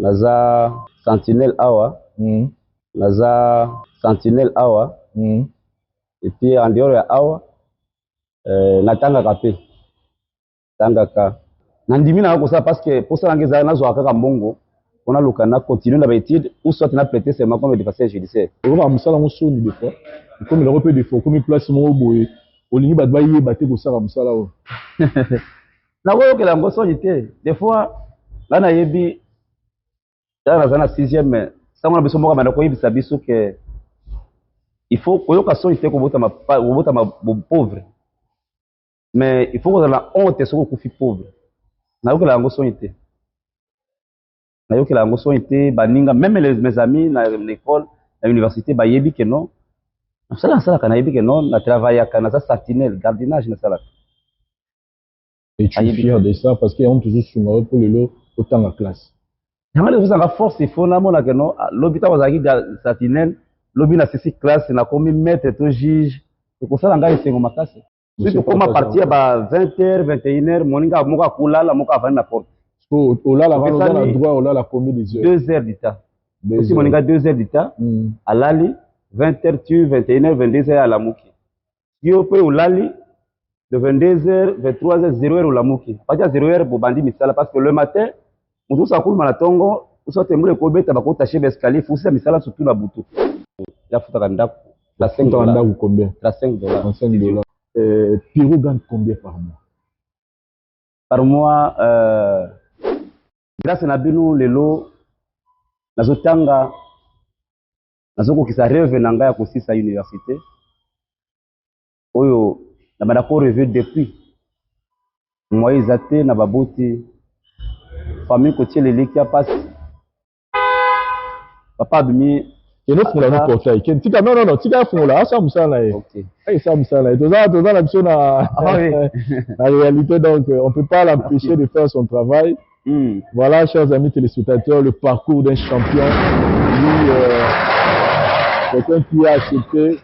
naza sentinelle awa, naza sentinelle awa, et puis en dehors ya awa, natangaka pe, tangaka. Nandimi na kosa parce que pour ça ngeza na zo akaka mbongo, on a l'occasion de continuer dans l'étude ou soit na prêter seulement comme défenseur judiciaire. On va musala mo soni des fois. Comme le repère des fois, comme il place mon boy, olingi bat baye baté ko sala musala o. Na ko que la ngoso jité, des fois là na yebi dans la 6e mais ça on a besoin moka bana ko yebisa biso que il faut koyoka so jité ko bota ma pauvre. Mais il faut que la honte soit ko fi pauvre. Na ko la ngoso jité. Na ngoso jité baninga même mes amis na l'école, à l'université ba yebi que non. Ça ça kana yebi que non, na travailler kana ça sentinelle, gardinage na sala. Et tu es fier de ça parce qu'ils ont toujours soumis pour le lot autant la classe. Jamais vous avez force, il faut que non. L'hôpital was aki sentinelle, l'hôpital na sisi classe na comme maître to juge. Et pour ça la ngaya sengo makase. Surtout comment partir ba 20h, 21h, moninga moka kulala moka vana na porte. So ola la vana na droit ola la combien des heures? 2 heures d'état. Aussi moninga 2 heures d'état. Alali 20h tu 21h 22h à la muki. Yo pe olali de 22h, 23h, 0h au Lamouki. Pas dire 0h pour bandi misala parce que le matin, on doit s'accouler malatongo, on soit témoin de Kobe, tabako taché l'escalier, faut ça misala surtout la boutou. La fouta kanda, la 5 dollars. Ou combien? La 5 dollars. 5 dollars. Pierrot gagne combien par mois? Par mois, grâce à Nabino, le lot, nazotanga, nazoko qui sa rêve nanga ya kosisa université. Oyo, na badako rêvé depuis moi izate na baboti famille ko tiele lekia passe papa demi et nous font la portail tika non tika font là ça musala eh OK eh ça musala tout ça la mission na la réalité donc on peut pas l'empêcher de faire son travail. Voilà chers amis téléspectateurs le parcours d'un champion quelqu'un qui a accepté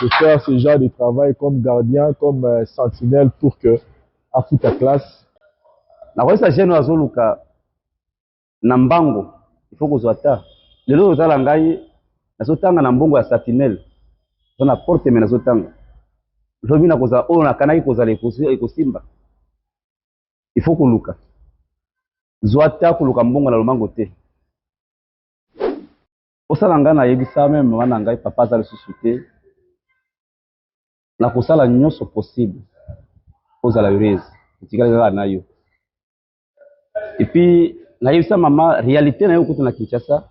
de faire ce genre de travail comme gardien, comme sentinelle pour que à ta classe. Na kwa sa jeune azoluka na mbango il faut kozwata lelo ozala ngai nazotanga na mbongo ya sentinelle na porte mais nazotanga lobi na koza o na kanaki kozala ekosimba il faut koluka zwata koluka mbongo na lomango te osala ngai na yebisa même mama na ngai papa za le suscité na kosala nyonso possible kozala heureuse etikala kaka na yo et puis nayebisa mama réalité na yo kutu na Kinshasa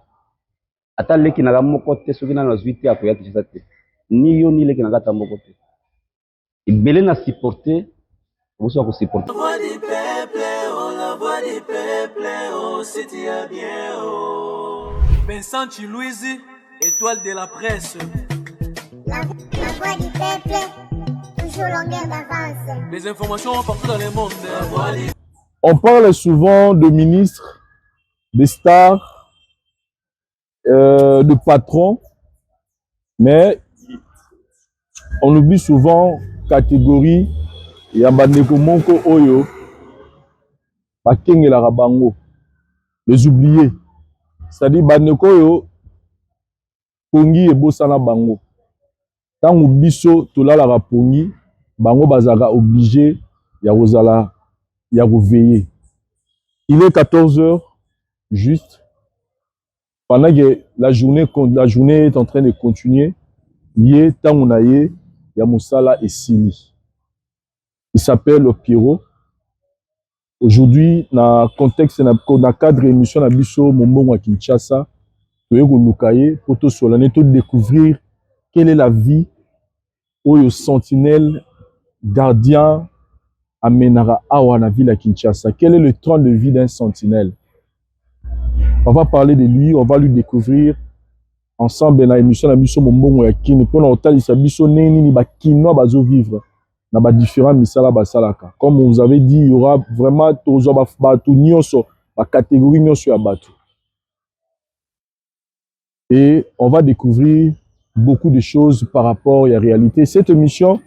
ata leki na moko te soki na 8 te akoya Kinshasa te ni yo ni leki na kata moko te ibele na supporter oso ko supporter la voix du peuple c'était bien Vincent Chilouizi étoile de la presse. La voix du peuple, toujours longueur d'avance. Les informations partout dans le monde. On parle souvent de ministres, de stars, de patrons, mais on oublie souvent catégorie ya bandeko monko oyo bakengela bango, les oubliés. C'est-à-dire bandeko oyo pongi ebosana bango. Tango biso tolalaka pongi bango bazaka obligé ya kozala ya veiller. Il est 14h juste pendant que la journée est en train de continuer. Yé tango na ye ya musala esili. Il s'appelle Pierrot. Aujourd'hui na contexte na cadre émission na biso mombongo à Kinshasa toyeko lukaye pour to solane to découvrir quelle est la vie au sentinelle gardien à Menara Awa na ville à Kinshasa. Quel est le train de vie d'un sentinelle? On va parler de lui, on va lui découvrir ensemble dans l'émission la mission mombongo ya kini pour na sa biso neni ni ba kino bazo vivre na ba différents misala basalaka. Comme vous avez dit, il y aura vraiment tozo ba tout nyonso ba catégorie nyonso ya batu. Et on va découvrir beaucoup de choses par rapport à la réalité. Cette émission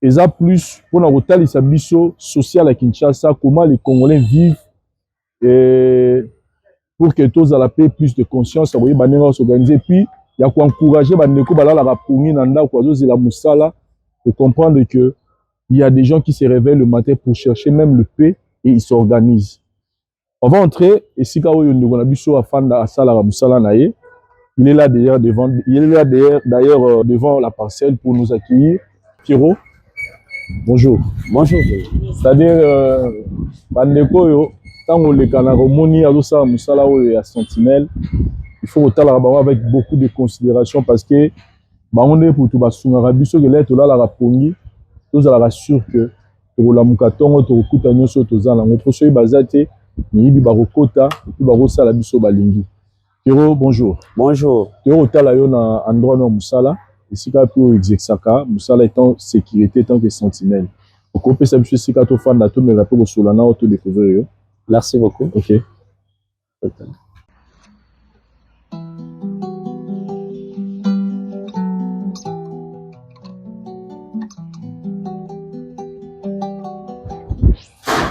est plus pour nous retarder sa biso social à Kinshasa, comment les Congolais vivent et pour que tous la paix plus de conscience, vous voyez, s'organiser. Puis, il y a encourager Bandeko Balala Rapongi Nanda Kwazo la Moussala pour comprendre que il y a des gens qui se réveillent le matin pour chercher même le paix et ils s'organisent. On va entrer, et si Kao Yondogonabiso Afanda Asala Moussala Naye, il est là d'ailleurs devant, devant la parcelle pour nous accueillir. Pierrot, bonjour. Bonjour. C'est-à-dire, Bandeko Yo, tant on les Kanaromoni, Adosa Moussala et Sentinelle, il faut autant avec beaucoup de considération parce que on est pour tout Basungarabiso, que l'être là, la Pongi, tous à la sûr que pour la Mukatongo, pour Koutanyo, tous à la Moposo, Bazate, Nibi Barokota, et puis Barossa la Biso Balingi. Pierrot, bonjour. Bonjour. Pierrot, tu as un endroit dans Moussala, ici, pour Exexaka, Moussala étant sécurité, tant que sentinelle. Au côté de ce si tu fan d'atout, mais rapport au Solana, au découvrir. Merci beaucoup. Ok.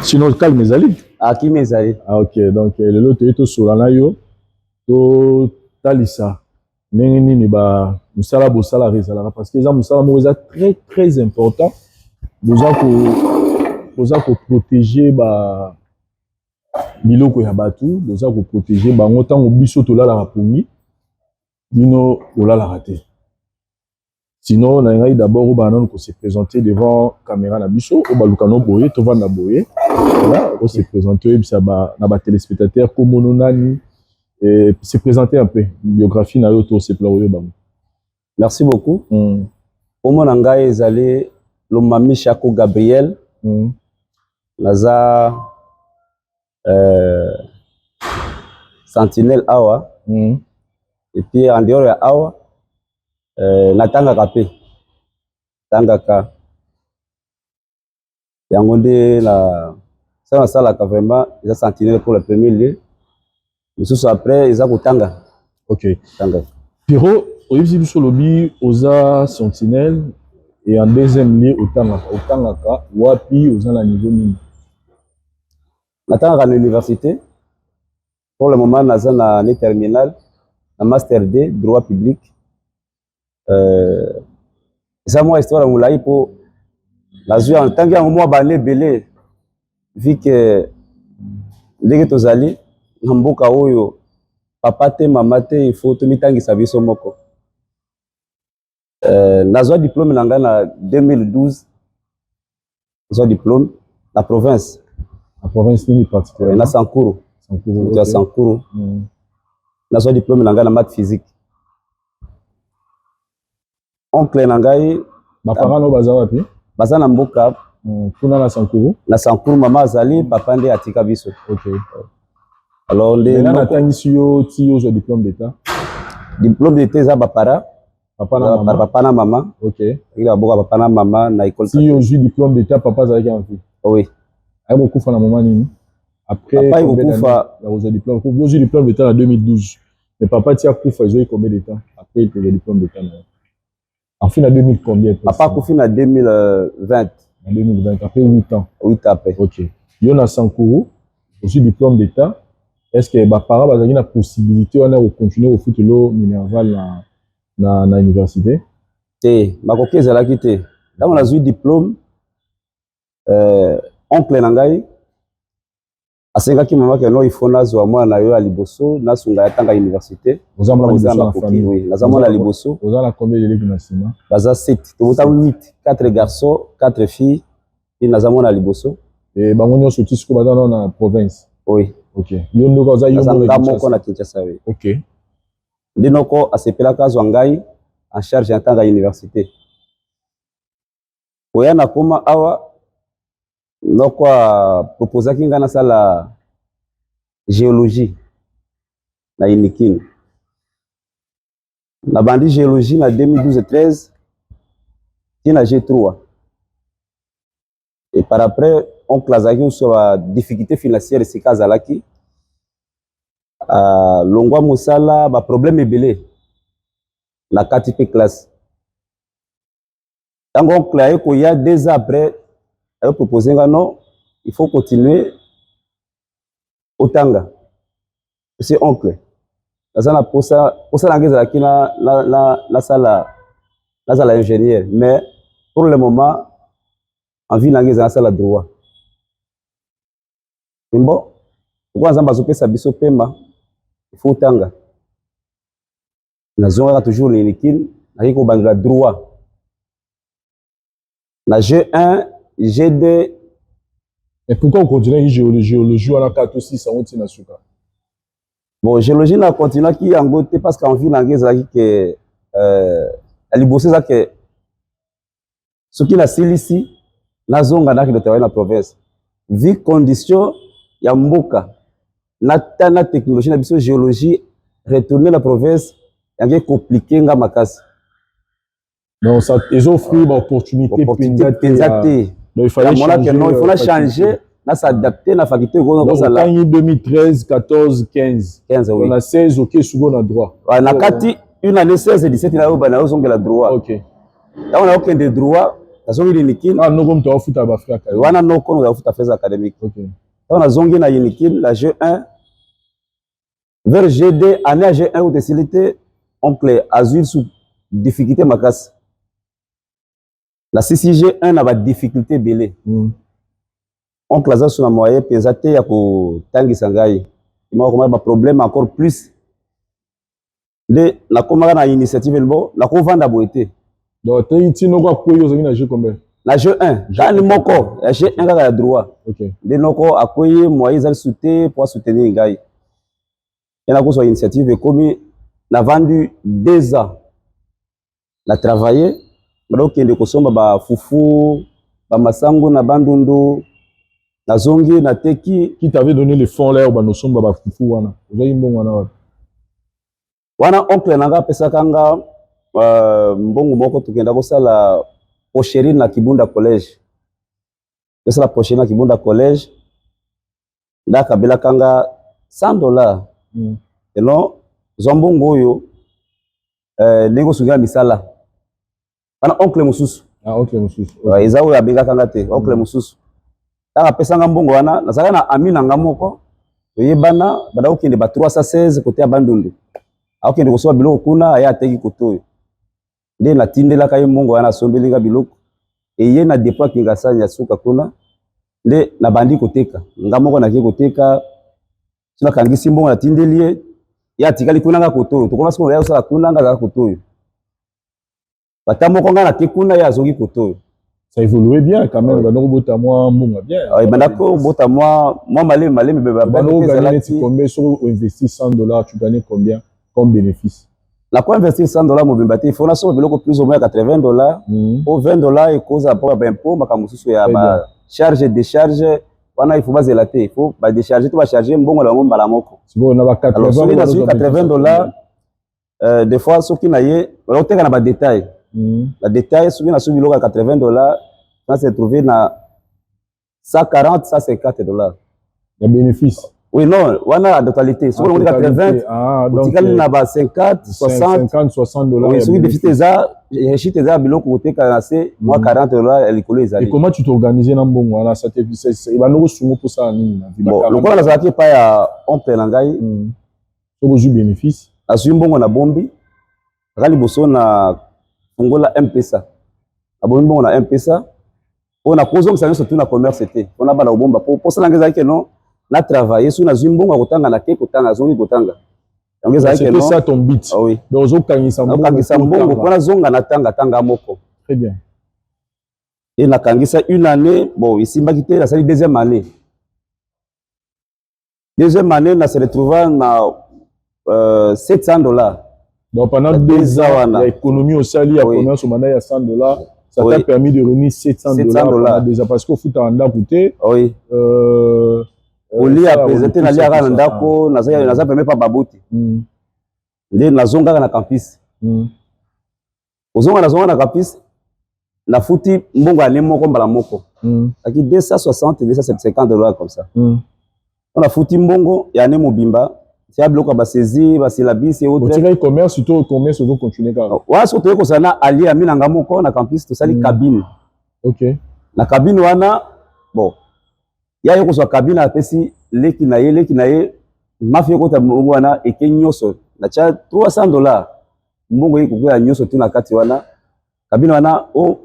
Sinon, calme mes alliés. À qui mes alliés? Ah, ok. Donc, le lot est au Solana, to talisa. Nengeni ni ba musala bosala rezala parce que ça musala moza très très important. Besoin pour protéger ba biloko ya batu, besoin pour protéger ba ngotan obiso to la la pongi. Bino ola la raté. Sinon, on a d'abord on se présenter devant caméra na biso, au balukano boye, to vanda boye. Voilà, on se présenter ça ba na ba téléspectateurs comme nani. Et se présenter un peu, biographie na yoto se plaoyo bam. Merci beaucoup. Omo nanga ezali Lomami Chako Gabriel. Naza Sentinelle awa. Et puis en dehors ya awa natanga kapé. Tangaka. Yango nde la ça sala ka vraiment les Sentinelle pour le premier lieu. Monsieur après ils ont tanga. OK. Tanga. Pierrot, au yebisi biso lobi oza Sentinelle et en deuxième lieu otangaka wapi oza na niveau nini? Natanga à l'université. Pour le moment naza na année terminale na master D droit public. Ça moi histoire ngulai pour la zui en tant que moi bané belé vu que ndenge tozali na mboka oyo papa te mama te il faut tomitangisa biso moko. Nazwa diplôme nanga na 2012. Nazwa diplôme na province. La province ni particulièrement na Sankuru. Sankuru. Okay. Sankuru. Nazwa diplôme nanga na maths physique. Oncle nangai ba parents no baza wapi? Baza na mboka. Kuna na Sankuru. Na Sankuru mama azali papa nde atika biso. OK. Alors les na tangisi yo ti yo diplôme d'état. Diplôme d'état za ba para. Papa na mama. Papa na mama. OK. Il a boka papa na mama na école. Si yo diplôme d'état papa za ki en fi. Oui. Ay beaucoup fa na moment nini? Après papa beaucoup fa la diplôme. Yo diplôme d'état en 2012. Mais papa ti a kufa ils ont combien de temps après il a diplôme d'état. En fin de 2000 combien? Papa kufi na 2020. En 2020 après 8 ans. 8 ans après. OK. Yo na Sankuru aussi diplôme d'état. Est-ce que ba parents bazaki na possibilité on a continuer au foot lo Minerval na université? Te bakoki ezalaki te. Ntango nazwi diplôme oncle na ngai asengaki mama ke no il faut nazwa mwana na yo ya liboso nasunga ya tanga université. Oza mwana liboso na famille. Oui, naza mwana liboso. Oza na combien d'élèves na sima? Baza 7. Tobota 8, 4 garçons, 4 filles. Et naza mwana liboso. Et bango nyonso ti siko baza na province. Oui. OK. Yo ndoko oza yo moko na Kinshasa oui. OK. Ndinoko asepelaka azwa ngai en charge ya tanga université. Oya na koma awa noko proposaki nga na sala géologie na Inikini. Na bandi géologie na 2012-13 tina G3. Et par après on classaki sur la difficulté financière c'est kazalaki longwa mosala ba problème ebele na 4P classe. Tango on claye ko ya 2 ans après a proposé nga non il faut continuer au tanga. c'est oncle. Nazana pour ça l'anglaise qui la salle ingénieur, mais pour le moment en vie l'anglaise la salle droit. Mais bon, pourquoi nzamba zope sa biso pema il faut tanga. Nazonga toujours les nikine avec bangla droit. Na G1, G2. Et pourquoi on continue avec géologie à la carte aussi ça on tient à suka? Bon, géologie na continue qui en gote parce qu'en vie l'anglaise que elle bosse ça que ce qui la ici na zonga na ki travail na province. Vu condition ya mboka na technologie na biso géologie retourner la province y'a compliqué nga makasi. Non, ça ils offrent une opportunité penzaté. Donc il fallait changer. Non, il faut changer, na s'adapter na faculté go na ça là. 2013, 14, 15. 15 oui. On a 16 OK sur na droit. Na kati une année 16 et 17 na oba na ozonga la droit. OK. Là on a aucun de droit, na zongi ni nikine. Ah non comme tu as foot à Afrique. Wana no kono ya foot affaires académiques. OK. Là on a zongi na nikine la G1 vers G2 année G1 où décilité oncle azul sous difficulté makasi. La CCG1 n'a pas de difficulté belé. On classe sur la moyenne, pesate ya ko tangi sangai. Il m'a un problème encore plus. De la commande na initiative elbo, la ko vanda boité. Donc tu no quoi koyo zongi na G combien? La G1, dans moko, la G1 ga droit. OK. De noko akoye moyens al souté pour soutenir ngai. Et la ko so initiative comme n'a vendu 2 ans. La travailler donc il kosomba ba fufu ba masango na bandundu na zongi na teki qui t'avait donné les fonds là ba nosomba ba fufu wana ozali mbongo wana oncle nanga pesa kanga mbongo moko tukenda kosala pocherie na Kibunda collège pesa la pocherie na Kibunda collège ndaka bela kanga $100 et non zombongo oyo ndenge sunga misala ana oncle mususu. Ah oncle mususu. Ouais, ezao ya benga kanga te, oncle mususu. Tanga pesanga mbongo wana, nazaka na ami na ngamoko. Oyebana bada okende ba 316 côté ya Bandundu. Akende kosoba biloko kuna aya ateki kotoyo. Nde na tindela kaye mbongo wana sombelinga biloko. Eye na dépôt Kinshasa ya suka kuna. Nde na bandi koteka. Ngamoko na ki koteka. Sina kangisi mbongo na tindelie. Ya tikali kuna nga kotoyo. Tokoma siko ya usala kuna nga kotoyo. Batamo konga na tekuna ya zongi koto. Ça évoluait bien quand même, donc bota moi mbonga bien. Ah bandako bota moi malé beba bano gagner tu combien sur investir $100 tu gagnes combien comme bénéfice? La quoi investir $100 mo bembate il faut na so biloko plus ou moins $80 au $20 et cause rapport à impôt makamususu ya ba charge décharge wana il faut bazelater il faut ba décharger tout ba charger mbongo la mbala moko. C'est bon on a $80 des fois ce qui na yé on teka na ba détail. La détail, si on a suivi $80, on s'est trouvé dans 140, $150. Le bénéfice. Oui, non, on a la totalité. Si on a 80, donc on a 50, 60. $. Oui, si on a des ça, j'ai des biloko côté canacé, moi $40, elle est. Et comment tu t'organises dans bon voilà, ça te il va nous soumettre pour ça ni. Bon, le quoi la zaki pas ya on pelangai. So vous bénéfice. Asu mbongo na bombi. Rali boso na Angola M-Pesa. Abongo na M-Pesa. On a posé ça surtout na commerce c'était. On a bala bomba pour ça ngeza ke non na travailler sur na zimbongo kotanga na ke kotanga zongi kotanga. Ngeza ke non. C'est ça ton but. Ah oui. Donc okangisa mbongo. Okangisa mbongo kona zonga na tanga moko. Très bien. Et na kangisa une année, bon ici mba kité la sali deuxième année. Deuxième année na se retrouva na $700. Donc pendant 2 ans, l'économie au Sali a commencé au mandat à $100. Ça t'a permis de réunir $700 déjà parce qu'au foot en a coûté. Oui. Oli a présenté na liara na ndako na permet pas babuti. Ndé na zonga na campus. Ozonga na campus na futi mbongo ale moko mbala moko. Aki $260 $250 comme ça. On a futi mbongo ya ne mobimba. C'est un bloc à saisir, à la bise et autres. Tu as commerce, surtout commerce, surtout continuer. Ouais, surtout que ça na allié à Minangamoko, na campus, tout ça, les cabines. Ok. La cabine, wana, bon, il y a une cabine à pesi, les kinaye, mafia kota mbongo wana eke nyoso na cha $300 mbongo ikukuya nyoso tu na kati wana kabino wana o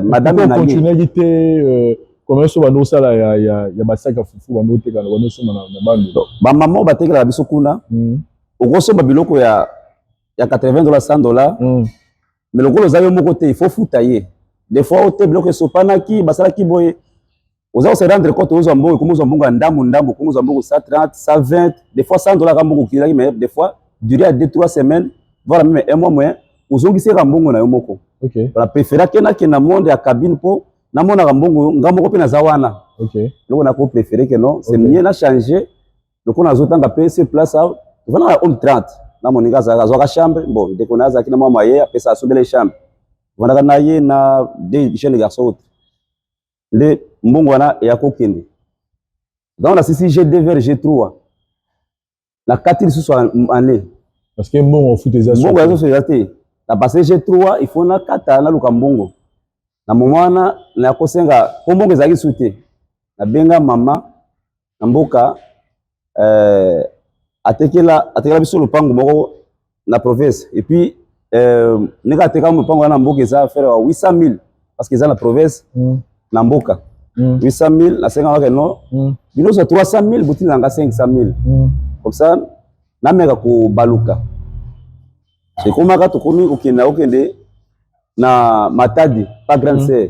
madame na continuer te comme so bando sala ya basaka fufu bando teka na bando soma na bando ba maman batekela biso kuna okosomba biloko ya $80 $100 mais lokolo zayo moko te il faut futa ye des fois o te biloko esopanaki basalaki boye oza se rendre compte ozo mbongo komozo mbongo ndambo komozo mbongo 130 120 des fois $100 ka mbongo kilaki mais des fois duré à 2-3 semaines voire même un mois moyen ozongisi ka mbongo na yo moko. OK la préféra ke na monde ya cabine po na mona ka mbongo ngamoko pe na zawana. OK loko na ko préférer que non c'est mieux na changer loko na zotanga pe sur place à vana on 30 na moninga za ka chambre bon dès qu'on a za kina mama ye après ça sombele chambre vana na ye na des jeunes garçons le mbongo wana ya kokende donc na sisi G2 vers G3 la 4 sur année parce que mbongo fout des assurances mbongo yazo yate na passer G3 il faut na kata na luka mbongo na momana na kosenga mbongo ezaki souté na benga mama na mboka atekela biso lupango moko na province et puis nika teka lupango na mboka eza faire 800 000 parce que eza na province na mboka 800 000 na 50 000 non bino so 300 000 bouti na 500 000 comme ça na meka ko baluka c'est comme ka to komi okende na Matadi pas grande sœur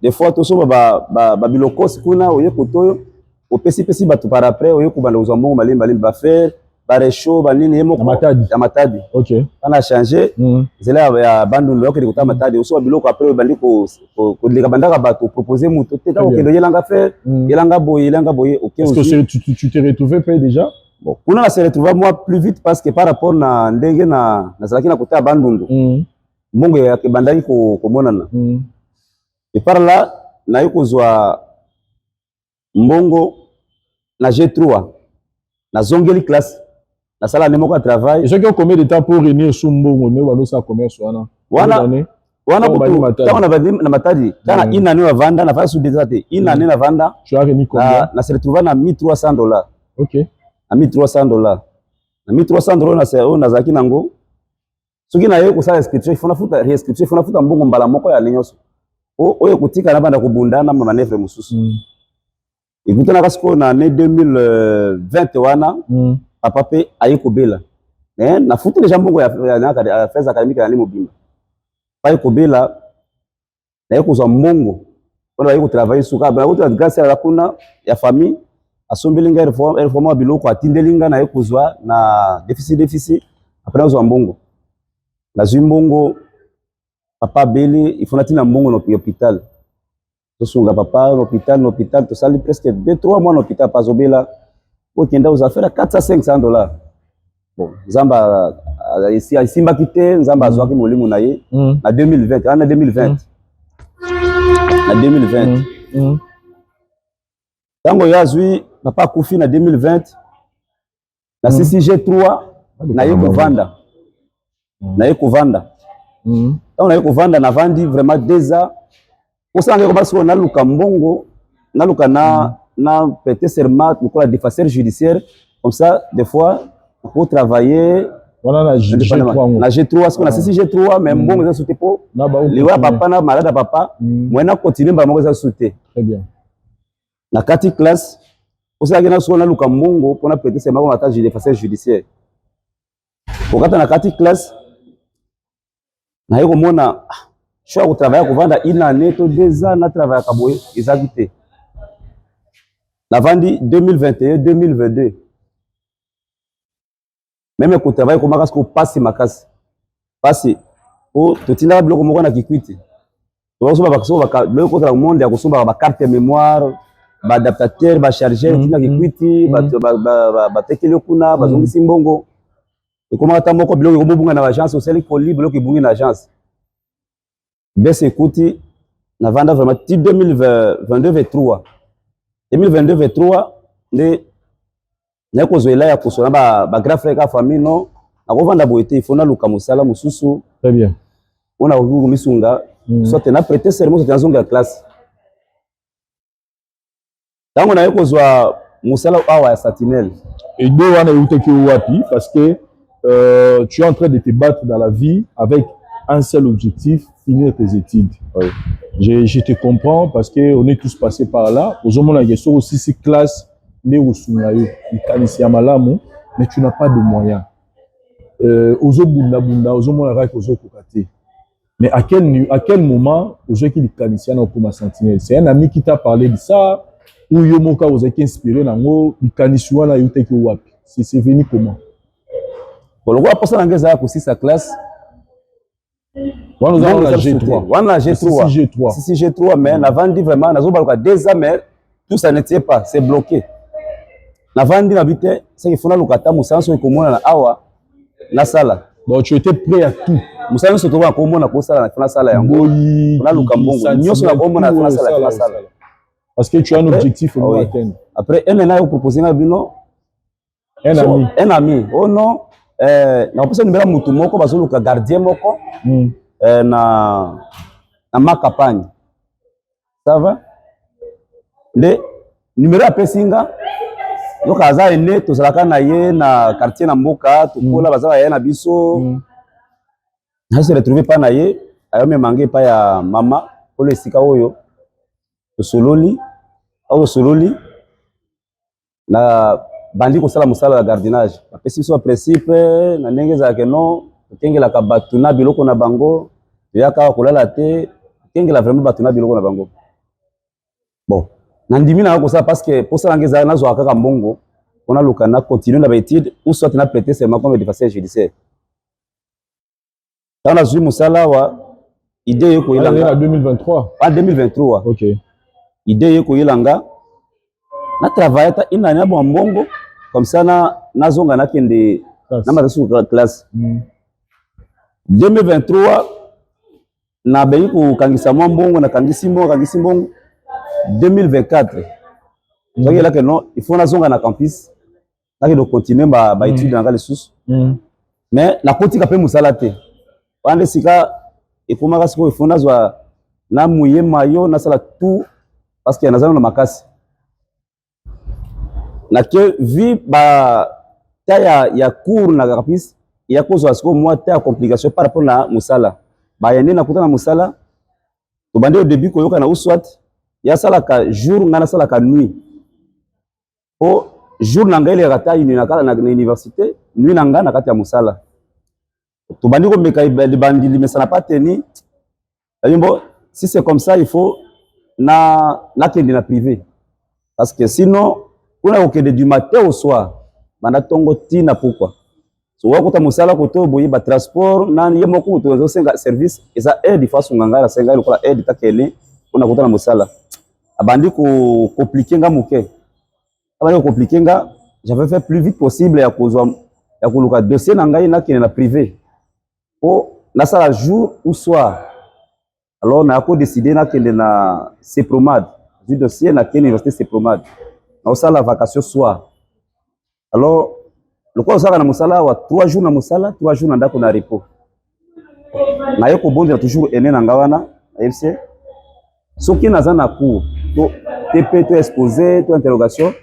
des fois to so ba biloko sikuna oye kotoyo opesi batu par après oye ko banda uzambongo malimba ba faire ba recho ba nini yemo ya Matadi. OK ana changer zela ya bandu lokeli kota Matadi oso biloko après bandi ko leka bandaka batu proposer muto te ka okendo yelanga faire yelanga boye OK. Est-ce que tu t'es retrouvé pas déjà? Bon kuna na se retrouver moi plus vite parce que par rapport na ndenge na zalaki na kota bandundu mbongo ya kebandaki ko monana et par là na yokozwa mbongo na G3 na zongeli classe na sala ne moko travail et ce qui a combien de temps pour réunir sous mbongo ne walo sa commerce wana kutu taona na Matadi kana ina ne vanda na fasi desate ina ne na vanda tu as remis combien na se retrouver na $1,300. OK na $1,300 na $1,300 na se na zaki nango soki na ye ko sala inscription il faut na futa réinscription il faut na futa mbongo mbala moko ya linyoso oyo kutika na banda kubunda na manevre mususu ikutana kasiko na ne 2020 wana papa pe ayi kobela na futa déjà mbongo ya feza académique ya Mobimba ayi kobela na yekozwa mbongo wana ayi ko travailler suka ba ko grâce à la kuna ya famille asombelinga reforma biloko atindelinga na yekozwa na déficit après ozwa mbongo la zimbongo papa beli il faut natina mbongo no hôpital to sunga papa l'hôpital to sali presque 2-3 mois no hôpital pas obela o kenda aux affaires $400-500. Bon nzamba ici simba kité nzamba azwaki molimo na ye na 2020 na 2020 tango yazwi papa kufi na 2020 na sisi G3 na ye kovanda na ye kovanda donc na ye kovanda na vandi vraiment déjà osanga ko baso na luka mbongo na luka na prêter serment pour la défenseur judiciaire comme ça des fois pour travailler voilà na G3 parce qu'on a sisi G3 mais mbongo za sauter po liwa papa na malade papa moi continuer ba mbongo za sauter très bien na kati classe osanga na so na luka mbongo pour na prêter serment pour la tâche de défenseur judiciaire okata na kati classe na yeko mona choix ko travailler ko vanda une année to 2 ans na travailler kaboye ezakité na vandi 2021 2022 même ko travailler ko makasi ko passer makasi passer o to tinda biloko moko na kikwiti to so ba biloko ko monde ya kosomba ba carte mémoire ba adaptateur ba chargeur tinda kikwiti ba tekele kuna ba zongisi mbongo et comment ta moko biloko ko bunga na agence sociale ko libre biloko bungi na agence bese ekuti na vanda vraiment ti 2022-23 2022-23 nde na kozwela ya kosona ba grand frère ka famille no na kovanda boete ifona luka musala mususu très bien ona okuku misunga soit na prêter serment soit nzonga classe tango na kozwa musala awa ya Sentinelle. Et deux wana uteki wapi parce que tu es en train de te battre dans la vie avec un seul objectif, finir tes études. Oui. Je te comprends parce que on est tous passés par là. Aujourd'hui, on a aussi ces classes mais mais tu n'as pas de moyens. Mais à quel moment c'est un ami qui t'a parlé de ça ou yomoka vous avez inspiré c'est venu comment? Bon, le roi pour ça l'anglais aussi sa classe. On a la G3. On a G3. Si G3 mais avant dit vraiment na zo ba deux ans mais tout ça n'était pas, c'est bloqué. Na vandi na bité c'est qu'il faut na lokata musanso ekomona na awa na sala. Donc tu étais prêt à tout. Musanso se trouve à komona ko sala na sala yango. Na lukambongo. Nyoso na komona na sala. Parce que tu as un objectif à atteindre. Après un an il proposé na bino un ami. Oh non na opesa numéro mutu moko bazoluka gardien moko na ma campagne. Ça va? Le numéro a pesinga donc aza ene tozalaka na ye na quartier na mboka tokola bazala ye na biso na se retrouver pa na ye ayo me mangue pa ya mama pole esika oyo tosololi na bandi kosala musala ya gardinage apesi biso principe na ndenge ezalaka non tokengelaka bato na biloko na bango toyaka kolala te tokengela vraiment bato na biloko na bango. Bon nandimi na kosala parce que pour ça ngeza na zo kaka mbongo on a lokana continuer na ba étude ou soit na prêter seulement comme de façon judiciaire. Dans la zui musala wa idée yeko ilanga en 2023 en 2023. OK. Idée yeko ilanga na travailler ta inanya bo mbongo comme ça na zonga na kende na mazasu classe. 2023 na beyi ko kangisa mbongo na kangisi mbongo 2024 donc là que non il faut na zonga na campus na que de continuer ba étude dans les sous mais la kotika pe musala te pande sika il faut maka siko il faut na zwa na muye mayo na sala tout parce que nazana na makasi na que vi ba ta ya cours na campus ya kozo siko moi ta complication par rapport na musala ba yende na kutana musala to bande au début ko yoka na uswat ya sala ka jour ngana sala ka nuit o jour na ngele rata ini na kala na université nuit na ngana kati ya musala to bandi ko meka bandi limesana pas teni yimbo si c'est comme ça il faut na kende na privé parce que sinon on a okende du matin au soir banda tongo tina pourquoi so wako ta musala ko to boyi ba transport na yemo ko to senga service eza aide façon nganga senga ko aide takele on a kotana musala abandi ko compliquer nga muke abandi ko compliquer nga j'avais fait plus vite possible ya kozwa ya koluka dossier na ngai na kene na privé o na sala jour ou soir alors na ko décider na kene na Sepromad du dossier na kene université Sepromad na sala vacation soir alors le quoi ça na musala wa 3 jours na musala 3 jours na ndako na repos na yeko bonde toujours ene na ngawana FC soki naza na cours to TP to exposé to interrogation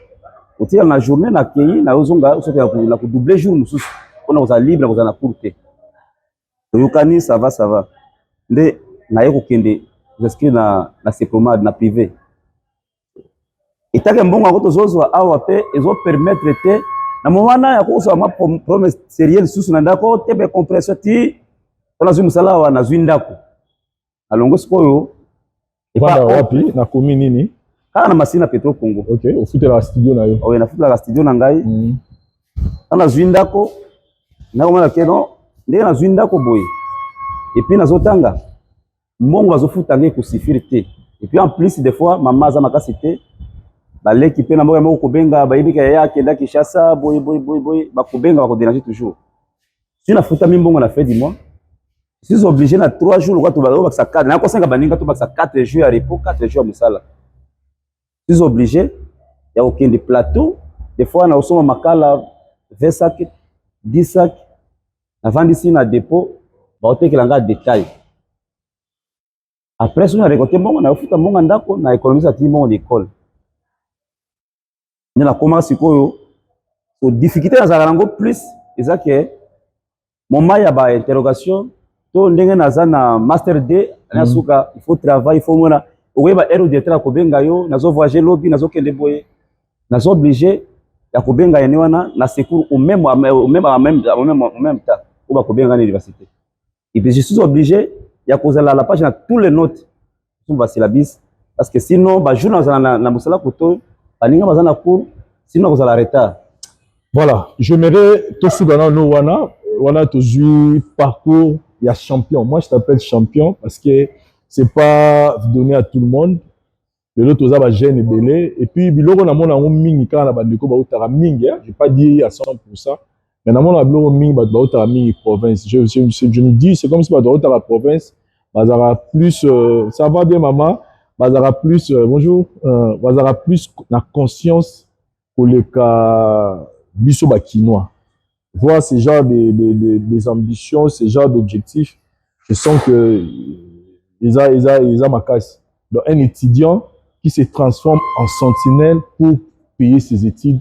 au tir na journée na kei na ozonga soki na ko doubler jour mususu on a libre na na cours te to yokani ça va nde na yeko kende inscrit na Sepromad na privé etake mbongo ko tozozwa awa pe ezo permettre te na momana ya ko so ma promesse sérieux susu na ndako te be compression ti on a zui musala wa na zui ndako alongo sikoyo Vanda wapi na komi nini? Kana na Masina Petro Congo. OK, au foot la studio na yo. Oui, na foot la studio na ngai. Kana zwinda ko na komala keno, ndé na zwinda ko boy. Et puis na zotanga. Mongo bazofuta ngai ko sifirité. Et puis en plus des fois maman za makasité ba l'équipe na moko ko benga ba yibika ya kenda Kinshasa boy ba ko benga ba ko déranger toujours. Si na futa mimbongo na fait du mois. Si sont obligés na 3 jours quand tu vas ça 4 na ko 5 baninga to ba ça 4 jours à repos 4 jours à musala. Si sont obligés il y a aucun de plateau des fois na osoma makala 20 sacs 10 sacs avant d'ici na dépôt ba otekelanga détail. Après, si on a récolté mon, on a fait mon ndako, on a économisé à tout le monde l'école. nde nakoma sikoyo so difficulté nazalaka nango plus eza ke moment ya bainterrogation to ndenge naza na master d na suka il faut travail il faut mona okoyeba heure directeur akobenga yo nazovoyage lobi nazokende boye nazo obligé ya kobenga yene wana na secours au même temps ou bakobenga na université et puis je suis obligé ya kozala la page na tous les notes sur basyllabis parce que sinon bajour na mosala koto baninga baza na cours sinon kozala retard. Voilà, j'aimerais tosugana no wana tozui parcours ya champion. Moi je t'appelle champion parce que c'est pas donné à tout le monde. De l'autre toza ba jeune belé et puis biloko na mona mingi kana na bandeko ba utara mingi, je vais pas dire à 100%, mais na mona biloko mingi ba utara mingi province. Je me dis c'est comme si ba utara province, bazara plus ça va bien maman, bazara plus bonjour, bazara plus na conscience pour le cas biso bakinois. Voir ce genre des ambitions, ce genre d'objectifs, je sens que ils ont ma casse. Donc un étudiant qui se transforme en sentinelle pour payer ses études,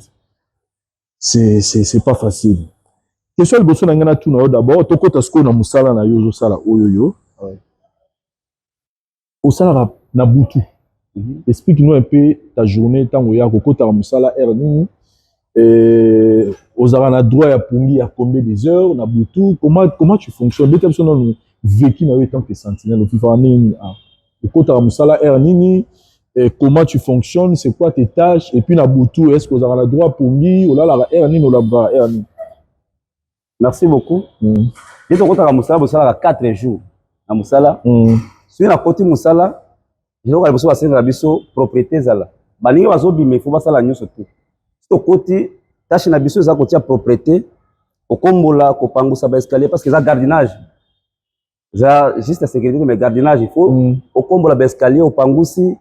c'est pas facile. Question le bosso nangana tout d'abord, toko tasko na musala na yozo sala oyoyo. Au sala na butu. Explique-nous un peu ta journée tango ya kokota na musala erni. Aux arana droit ya pungi à combien des heures na butu, comment tu fonctionnes? Dès que tu as vécu na tant que sentinelle au fifa nini au kota musala ernini, comment tu fonctionnes, c'est quoi tes tâches, et puis na butu est-ce que aux arana droit pungi ou là la ernini ou la bra ernini. Merci beaucoup. Dès que kota musala 4 jours na musala si na koti musala je vais vous passer na biso propriété zala balingi bazobi mais faut basala nyoso tout to koti tâche na biso za kotia propriété okombola kopangusa ba escalier parce que ça gardinage za juste la sécurité mais gardinage il faut okombola ba escalier opangusi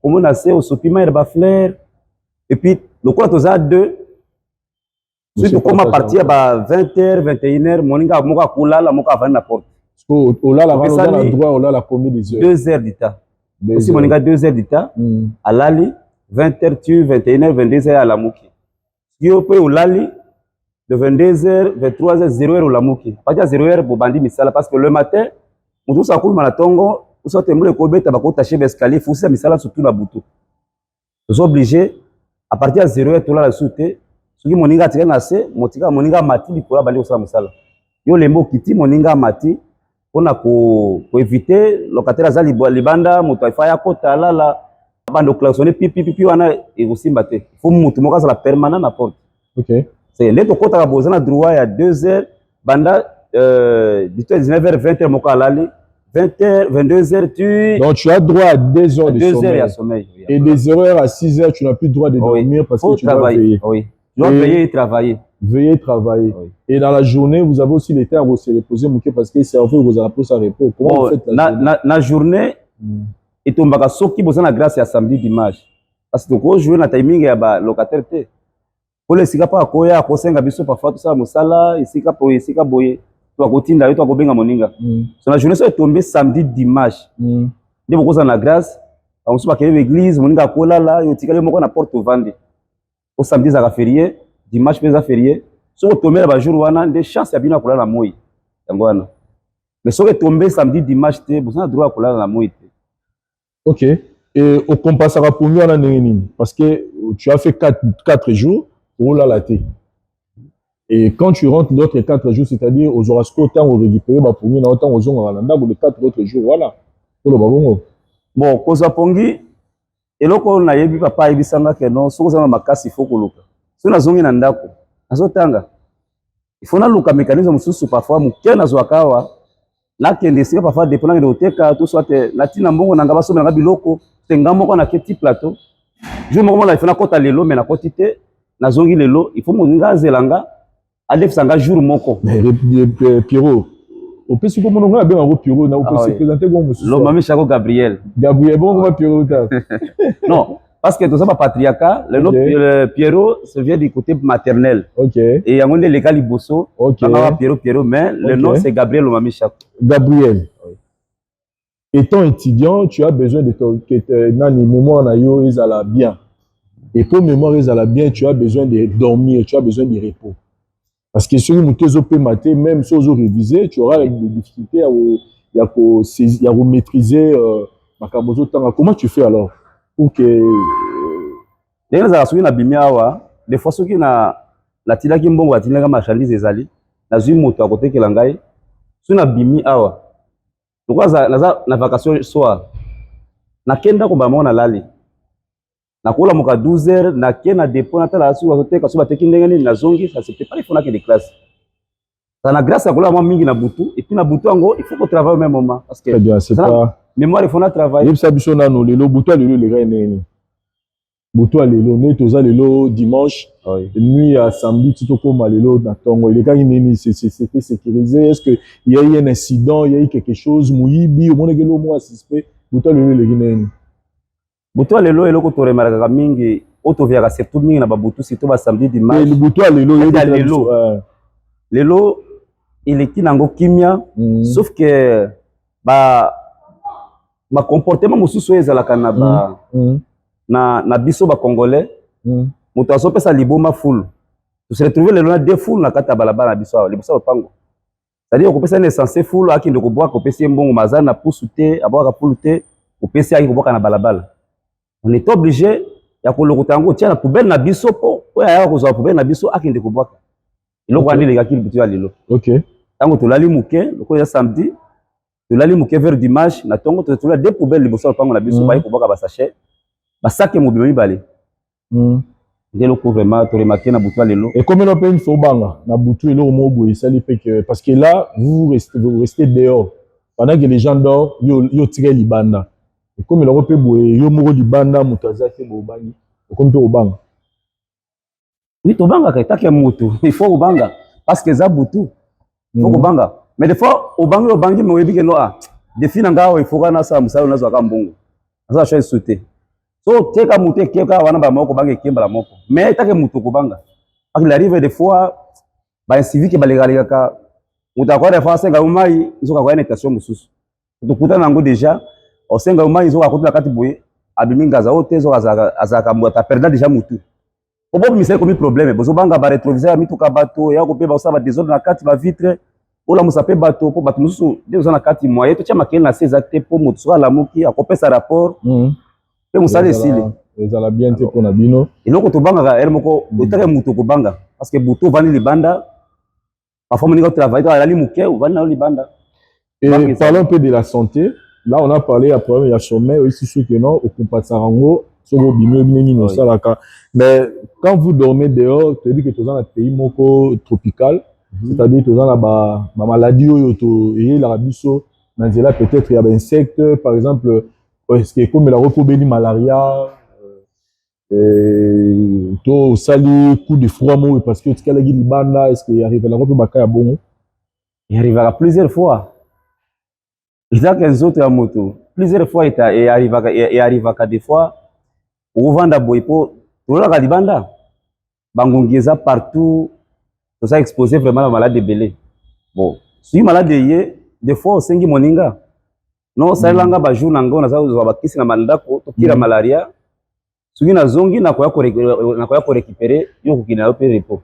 komona se osopima ba fleur et puis le quoi toza 2 si tu commences à partir ba 20h 21h moninga moka kulala moka vana na porte au là la droit au là la combien des heures 2 heures du temps aussi moninga 2 heures du temps alali 20h tu 21h 22h à la mouki yo pe ulali de 22h 23h 0h la mouki pas 0h pour bandi misala parce que le matin mutu sa kulma na tongo usote mule ko beta bako tacher l'escalier faut ça misala surtout na butu vous obligé à partir de 0h tout là la soute soki moninga tika na se motika moninga mati likola bandi osala misala yo lembo kiti moninga mati pona ko éviter locataire za libanda mutu afaya kota lala bando klaxonner pipi wana ekosimba te faut mutu moka za la permanent na porte. OK, c'est neto kota ka bozana droit ya 2 heures banda 19h 20h moka alali 20h 22h tu donc tu as droit à 2 heures de 2 sommeil. Heures à sommeil Et des 0h à 6h tu n'as plus le droit de dormir parce que tu dois veiller. Oui, tu dois veiller et travailler. Veiller travailler. Oui. Et dans la journée, vous avez aussi le temps de se reposer parce que le cerveau vous a pour sa repos. Comment vous faites la journée et ton baka soki bozana grâce à samedi dimanche parce que ko jouer na timing ya ba locataire te pour les sika pa koya ko senga biso parfois tout ça musala isika boye to akotinda yo to akobenga moninga so la journée so tombé samedi dimanche nde bokoza na grâce on se ba kele église moninga kola la yo tikale moko na porte vendre au samedi za férié dimanche pesa férié so tombé la ba jour wana de chance ya bina kola na moi yango wana mais so tombé samedi dimanche te bozana droit kola na moi te. OK. Et au compas à pour nous parce que tu as fait 4 jours pour la latte. Et quand tu rentres l'autre 4 jours, c'est-à-dire aux horoscopes, autant on récupère pour nous autant aux jours pour les 4 autres jours, voilà. Bon, koza pongi eloko na yebi papa ebisanga ke non soko za makasi faut koluka. So na zongi na ndako. Azotanga. Il faut na luka mécanisme mususu parfois mukena zwakawa. Là qui est parfois dépendant de l'hôtel tout soit la tina mbongo na ngaba so na biloko tenga moko na keti plateau je me comment la fena kota lelo mais na quantité na zongi lelo il faut moninga zelanga adef sanga jour moko mais Pierrot au peut si comme on a bien Pierrot na peut se présenter comme monsieur lo mami Chako Gabriel bon comment Pierrot non parce que tout ça patriarcat le Pierrot se vient du côté maternel. OK. Et il y a un légal liboso. OK. Pierrot mais le nom c'est Gabriel Lomami Chako. Gabriel. Oui. Étant étudiant, tu as besoin de ton mémoire na yo ezala bien. Et pour mémoire ezala bien, tu as besoin de dormir, tu as besoin de repos. Parce que sur une thèse peut mater, même si on réviser, tu auras des difficultés à maîtriser ma camozo. Comment tu fais alors pour que les gens na bimiawa des fois ceux qui na tilaki mbongo atinaka marchandise ezali na zui moto à côté que langai sur na bimi awa donc na vacation soir na kenda ko ba mona lali na kola moka 12h na kena dépôt na tala su wa teka so ba teki ndenge ni na zongi ça c'est pas il faut na que des classes ça na grâce à kola ma mingi na butu et puis na butu ango il faut qu'on travaille au même moment parce que très bien c'est pas mémoire il faut na travailler yebisa biso na no lelo butu lelo le gars nene butu lelo ne toza lelo dimanche nuit à samedi tu toko lelo na tongo le gars nene c'était sécurisé est-ce que il y a eu un incident il y a eu quelque chose muyibi au monde que le moi suspect butu lelo le nene butu lelo eloko to remaraka mingi auto via surtout mingi na babutu surtout ba samedi dimanche le butu lelo lelo il est nango kimia sauf que ma comportement mosusu ezalaka na ba na biso ba congolais moto azopesa liboma full to se retrouver lelo na deux full na kata balabala na biso libosa lopango c'est-à-dire okopesa na essence full akinde ko boka kopesa mbongo mazana na pusu te aboka pulu te opesa aki ko boka na balabala on est obligé ya kolokota ngo tia na poubelle na biso po ya ko za poubelle na biso akinde ko boka iloko andi le gaki bitu ya lelo OK tango tolali muke loko ya samedi tolali muke vers dimanche na tongo to tolali deux poubelles libosa lopango na biso ba ko boka ba sachet ba sac mobile mibale ndelo ko vraiment to remarquer na butu lelo et comme on peut une fois banga na butu elo mo boy sali parce que là vous restez dehors pendant que les gens dorment yo tire libanda et comme on peut boy yo mo libanda mutaza ke bo bangi comme peut obanga oui to banga ka take mutu il faut obanga parce que za butu faut obanga mais des fois obangi me webi ke no a défi na ngao il faut kana sa musalo na zo ka mbongo ça choix sauter so teka mutu keka wana ba moko bangi kembala moko mais take mutu ko banga parce qu'il arrive des fois ba civique ba legalika ka mutu akwa des fois senga umai nzoka kwa invitation mususu to kutana ngo déjà o senga umai nzoka kutana kati boye abiminga za hotel zo azaka mwata perda déjà mutu obo misé comme problème bozo banga ba rétroviseur mituka bato ya ko pe ba osaba désordre na kati ba vitre ola musape bato po bato mususu dezo na kati moyen to tia makena na ces actes po mutu so la muki akopesa rapport pe musale sile ezala bien te pona bino eloko to banga ka moko otake mutu ko banga parce que butu vani libanda parfois moni ko travailler to ali muke vani na libanda et parlons un peu de la santé là on a parlé à problème il y a sommeil aussi sûr que non occupation rango sobo bino bino salaka mais quand vous dormez dehors tu dis que tu es dans un pays moko tropical c'est-à-dire tu es dans la maladie oyo et la biso na nzela peut-être il y a des insectes par exemple est-ce que comme la recobélie malaria to sali coup de froid mo parce que tu kalagi libanda est-ce qu'il arrive la robe baka ya bongo il arrivera plusieurs fois il y a qu'un autre à moto plusieurs fois il arrivera des fois au vanda boipo to la libanda bangongeza partout to ça exposé vraiment la maladie de belé bon si malade yé des fois sengi moninga non ça langa ba jour nango na za ba kisi na mandako to kila malaria soki na zongi na koya ko récupérer yo ko kina yo pe repos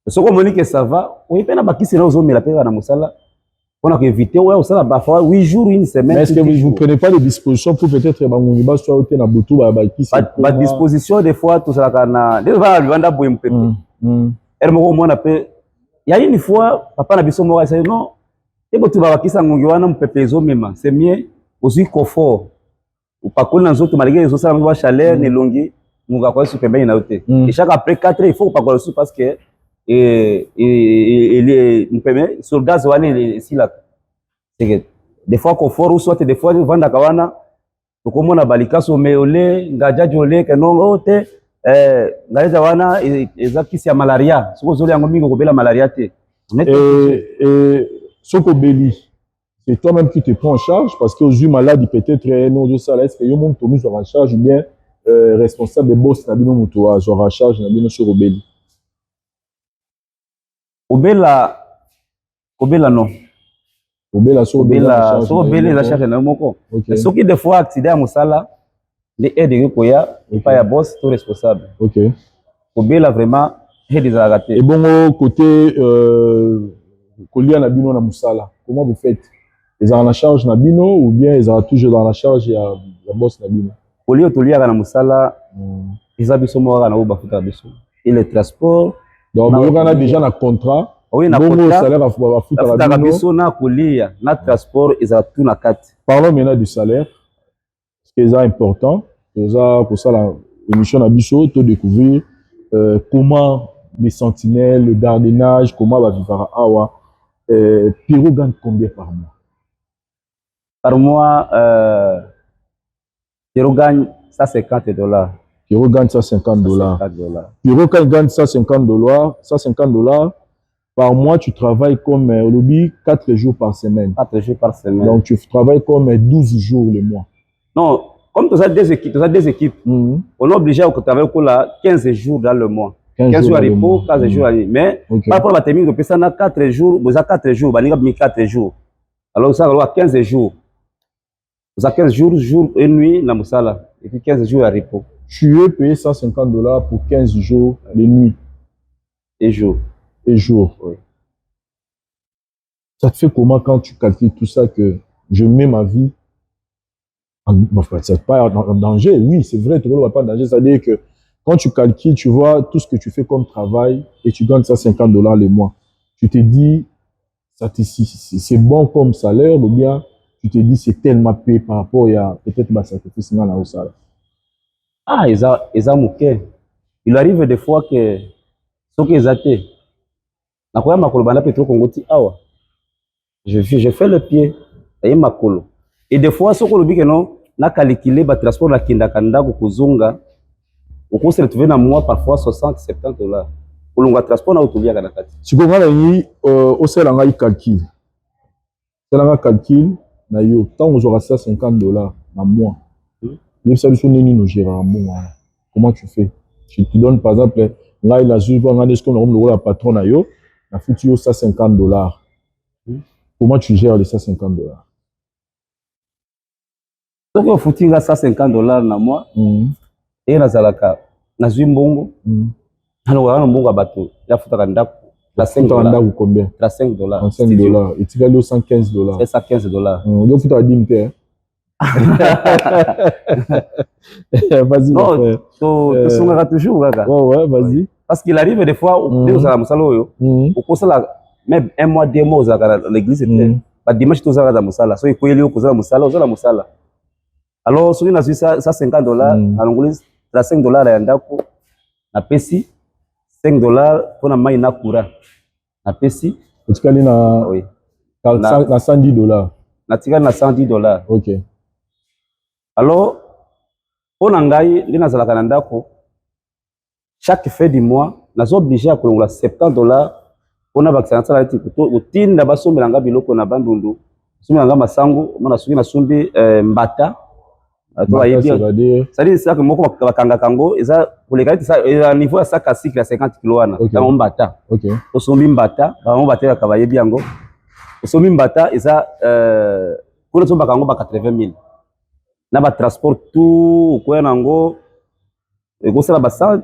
soko moni que ça va o ipena ba kisi na ozomela pe na musala on a éviter ouais ça ba fois 8 jours une semaine est-ce que vous prenez pas les dispositions pour peut-être bangongi ba soit ote na butu ba kisi ba disposition des fois tout ça kana des va luanda boye mpepe moko mona pe ya une fois papa na biso moko ça non et botu ba kisa ngongi wana mpepe ezomema c'est mieux aussi confort upakoli na nzoto malgré les autres ba chaleur ne longi munga kwa super na ote et chaque après 4 heures il faut pakola sous parce que et mpeme sur gaz wana si la c'est que des fois confort ou soit des fois vanda kawana to komona balika so meole ngajaji ole ke non ote ngaja wana ezakisi ya malaria soko zoli yango mingi ko bela malaria te et soko beli c'est toi-même qui te prends en charge parce que aux yeux malades peut-être non de ça est-ce que yo monde tourne sur en charge bien responsable de boss na bino muto a genre en charge na bino sur obeli obela non obela so obela la charge na moko soki des fois accident ya musala les aides que koya et pas ya boss tout responsable. OK. Kobela vraiment aide za raté. Et bon côté kolia na bino na musala, comment vous faites? Ils ont la charge na bino ou bien ils ont toujours dans la charge ya boss na bino? Kolia tolia na musala ils biso mo na uba futa biso. Et le transport donc vous avez déjà un contrat. Oui, na contrat. Salaire à futa na biso na kolia na transport ils ont tout na carte. Parlons maintenant du salaire. Ce qui est important, c'est pour ça l'émission na biso to découvrir comment les sentinelles, le gardiennage, comment va vivre à Awa. Pierrot gagne combien par mois? Par mois, Pierrot gagne $150. Pierrot gagne $150. Pierrot quand il gagne $150, par mois, tu travailles comme au lobby 4 jours par semaine. 4 jours par semaine. Donc tu travailles comme 12 jours le mois. Non, comme tu as deux équipes, on est obligé de travailler 15 jours dans le mois. 15 jours à repos, 15 jours à nuit. Mais par rapport à la termine, on peut ça 4 jours, vous avez 4 jours, vous avez 4 jours. Alors ça va 15 jours. Vous avez 15 jours, jour et nuit, dans Moussala. Et puis 15 jours à repos. Tu es payé $150 pour 15 jours de nuit. Et jour. Et jour. Oui. Ça te fait comment quand tu calcules tout ça que je mets ma vie c'est pas en danger? Oui, c'est vrai, tu ne vas pas en danger. C'est-à-dire que quand tu calcules, tu vois tout ce que tu fais comme travail et tu gagnes $150 le mois. Tu te dis, c'est bon comme salaire ou bien tu te dis c'est tellement payé par rapport à peut-être ma sacrifice dans la salaire. Ah, ils ont mouqué. Il arrive des fois que ce qu'ils ont na kwa makolo bana petro kongoti awa. Je fais le pied et makolo. Et des fois, ce qu'on oublie que non, na calculé ba transport na kinda kanda kuzunga, on se retrouve dans mois parfois $60-70. Pour le transport na utubia kana kati. Si vous avez au sel en calcul. C'est un calcul na yo tant on aura $150 par mois. Même ça nous nous gérera mois. Comment tu fais? Je te donne par exemple là il a juste on ce qu'on a le patron na yo, na foutu yo $150. Comment tu gères les $150? Donc on foutu $150 na mois. Et na zalaka na zimbongo. Alors on mbongo bateau. Ya futa ndako. La $5 combien? La $5. $5. Et tu gagnes $115. C'est $115. Donc tu as dit m'ter. Vas-y mon frère. Tu songeras toujours gaga. Ouais, vas-y. Parce qu'il arrive des fois où vous allez musala yo. Au cours même un mois, 2 mois à l'église était. Ba dimanche tu vas à musala. So il faut y aller au cours musala, musala. Alors si on a ça $50 à l'anglaise, $5 ya ndako na pesi $5 pour na mai na kura. Na pesi tu kali na oui. Na $110. Na tika na $110. OK. Alors on ngai lina zalaka na ndako chaque fin du mois nazo obligé à kolongola $70 pour na vacciner ça la tipo to utinda basombelanga biloko na bandundu sombelanga masango mona soki na sombi mbata to ayebi c'est-à-dire ça que moko bakanga kango eza pour les gars ça niveau à sac à cycle à 50 kg wana dans mbata. OK. Osombi mbata ba mo batela ka bayebi yango osombi mbata eza pour le somba kango ba 80 000 na ba transport tout quoi nango et go ça ba 110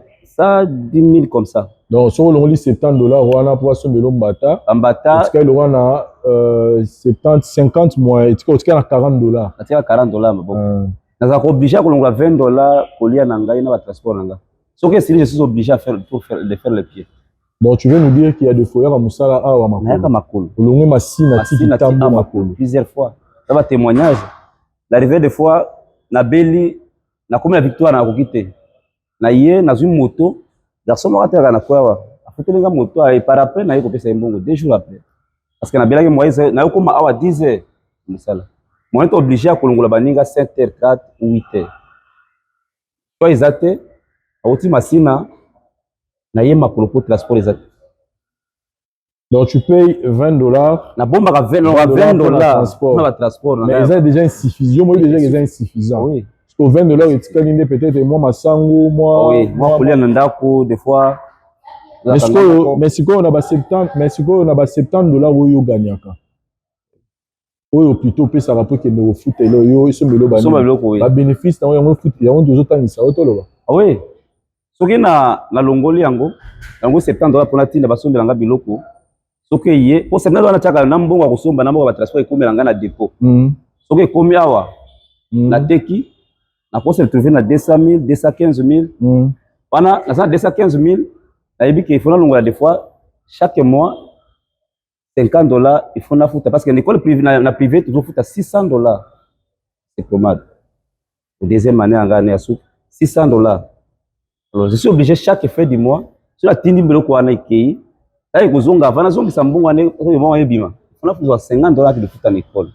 000 comme ça. Donc sur le $70 wana pour somber mbata mbata tu le wana 70 50 mois et tu as $40. Tu as $40 bon. Naza obligé à kolongola $20 kolia na ngai na ba transport nanga. Sauf que si je suis obligé à faire le pied. Donc tu veux nous dire qu'il y a des fois à musala a wa makolo. Na makolo. Olongwe masina tikitambo makolo. Plusieurs fois. Ça va témoignage. L'arrivée des fois na beli na comme la victoire na kokite. Na ye na une moto, garçon m'a terra na kwa. Afutelenga moto et par après na yeko pesa mbongo 2 jours après. Parce que na belaki moise na yoko ma awa 10 heures musala. Moi on est obligé à kolongola baninga 7h04 ou 8h. Toi izate auti masina na ye makolo pour transport izate. Donc tu payes $20. Na bomba ka $20 na transport. Mais c'est déjà insuffisant. Moi déjà c'est insuffisant. Oui. Parce que $20 et tu peut-être moi masango moi. Oui, moi pour aller ndako des fois. Mais si on a $70 où yo gagnaka. oyo plutôt pesa rapport que no foot et yo iso melo ba ba bénéfice na yo foot ya on deux autres ngisa otoloba ah oui soki na longoli yango $70 pour la tinda basombela nga biloko soki ye po $70 na chaka na mbongo akosomba na mbongo ba transport ekomela nga na dépôt soki ekomi awa na teki na poste retrouver na 200 000 215 000 wana na 215 000 nayebi ke il faut na longola des fois chaque mois $50 il faut na futa parce que l'école privée na privé toujours futa $600 c'est pommade au deuxième année en gane ya sou $600 alors je suis obligé chaque fin du mois sur la tindi biloko wana ikei là ekozonga avant nazongisa mbongo wana oyo mwa ebima on a futa $50 de futa na école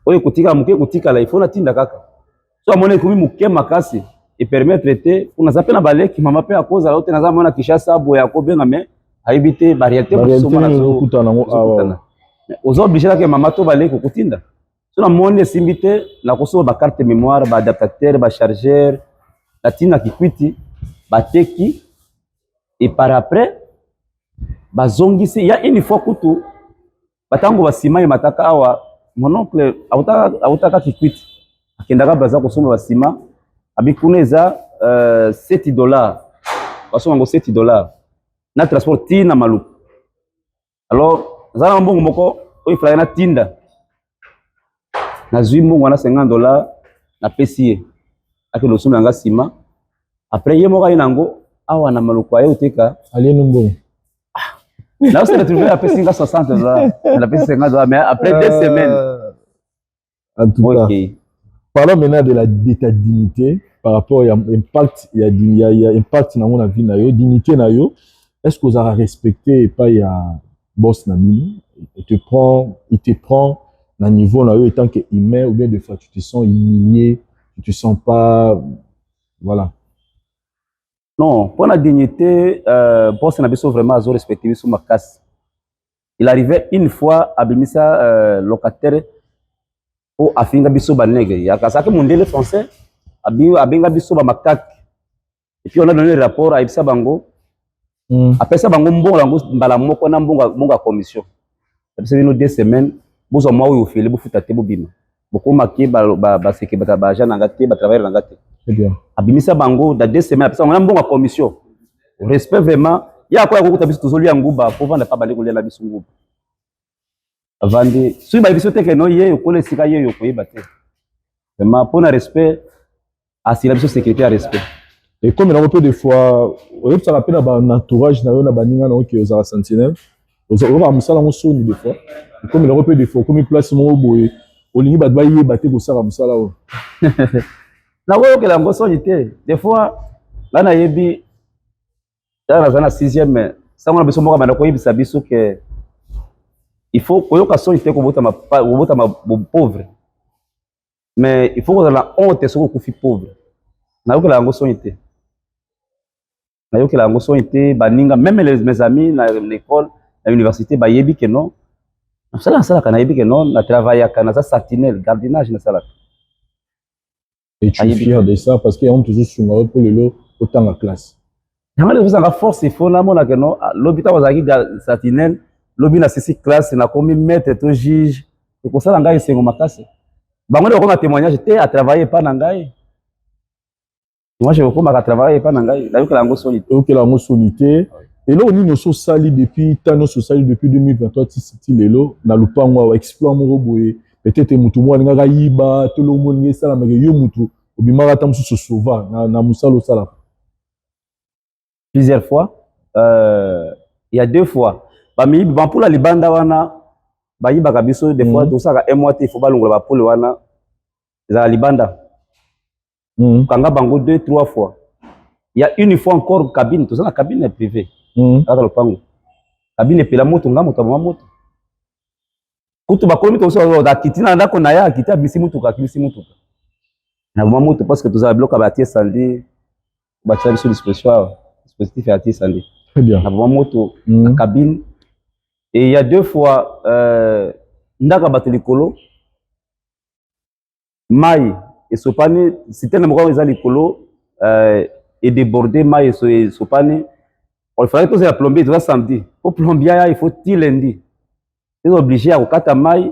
oyo kotika muke kotika la il faut na tinda kaka so amona ekomi muke makasi et permettre te on a zappé na baleki mama pe akoza la otena za mona Kishasa boya ko benga mais haibité ba réalité ko na kutana ngo awa ozo obligé que mama to baleki kotinda so na monde simbité na koso ba carte mémoire ba adaptateur ba chargeur la tina kikwiti ba teki et par après ba zongisi ya une fois kutu batango basima ye mataka awa mon oncle autaka kikwiti akendaka baza kosoma basima abikuna eza $7 basoma ngo $7 na transport na maluku alors zala mbongo moko oyo fala na tinda na zui mbongo na $50 na pesi ake losoma nga sima après ye moko yango awa na maluku ayo teka alieno mbongo là, on s'est retrouvé à payer $60. On a payé $50, mais après 2 semaines. En tout cas, parlons maintenant de ta dignité par rapport à l'impact, il y a impact dans la vie, dignité. Est-ce que vous avez respecté et pas il y a boss Nami, il te prend dans le niveau là, en tant qu'humain, ou bien des fois tu te sens humilié, tu te sens pas, voilà. Non, pour la dignité, boss n'a pas vraiment à respecter sur ma casse. Il arrivait une fois à Bimisa locataire pour affinga biso banègre. Il y a ça que mon délai français a benga biso ba makak. Et puis on a donné le rapport à Ibsa Bango. Après ça Bango mbongo lango mbala moko na mbongo commission. Après ça 2 semaines, bozo mwa oyo fele bu futa te bu bima. Boko maké ba seke ba jana ngate ba travailler na ngate. C'est bien. Abimisa Bango dans 2 semaines après ça on a mbongo commission. Respect vraiment. Ya kwa ko kutabiso tozoli nguba pour vendre pas bale ko lela biso nguba. Avandi si ba biso teke no ye ko le sika ye yo ko yeba te. Vraiment pour le respect assurer biso sécurité à respect. Et comme il y a un peu de fois, on ça rappelle un entourage na yo na baninga na ki za sentinelle. On va musala ngo soni des fois. Et comme il y a un peu de fois, comme place mo boye, olingi ba ye baté ko sala musala o. Na ko ke la ngo soni te. Des fois là na yebi dans la 6e, ça on a besoin de ko yebisa biso que il faut koyoka soni te ko bota ma pauvre. Mais il faut que la honte soit ko fi pauvre. Na yo ke la ngo soni te. Na yo ke la ngo soni te baninga même mes amis na l'école, à l'université ba yebi que non. Ça kana yebi que non, na travailler kana ça sentinelle, gardinage na sala. Et tu es fier de ça parce qu'il y a toujours sur pour le lot autant la classe. Yamale vous avez force il faut na mona que non l'hôpital wazaki sentinelle lobi na ceci classe na komi maître to juge et ko sala ngai sengo makase bango ko na témoignage te à travailler pas na ngai moi je ko ma travailler pas na ngai la yoka ngo sonité OK la ngo sonité et là on nous so sali depuis tano so sali depuis 2023 ti lelo na lupango exploit mo boye peut-être mutu mo nga yiba to lo mo ngi sala ma yo mutu obimaka tam so sauva na musalo sala. Plusieurs fois, il y a 2 fois. Pour la libanda wana, bayiba kabiso des fois tout ça ka mois il faut balongola ba pole wana za libanda. Kanga bango 2-3 fois. Il y a une fois encore cabine, tout ça la cabine est privée. Dans le pango. Cabine pela moto nga moto ba moto. Kutu ba komi to so da kitina ndako na ya kita bisi moto ka bisi moto. Na ba moto parce que tout ça bloc ba tie sandi ba tsari sur disposition. Dispositif est à très bien. La moto, la cabine. Et il y a 2 fois, ndaka batelikolo, maille et sopane, c'était le moment où ils allaient likolo et débordé maille et sopane. Il fallait que la plombier, tout ça samedi. Pour plombier, il faut lundi. tu es obligé à kokata mai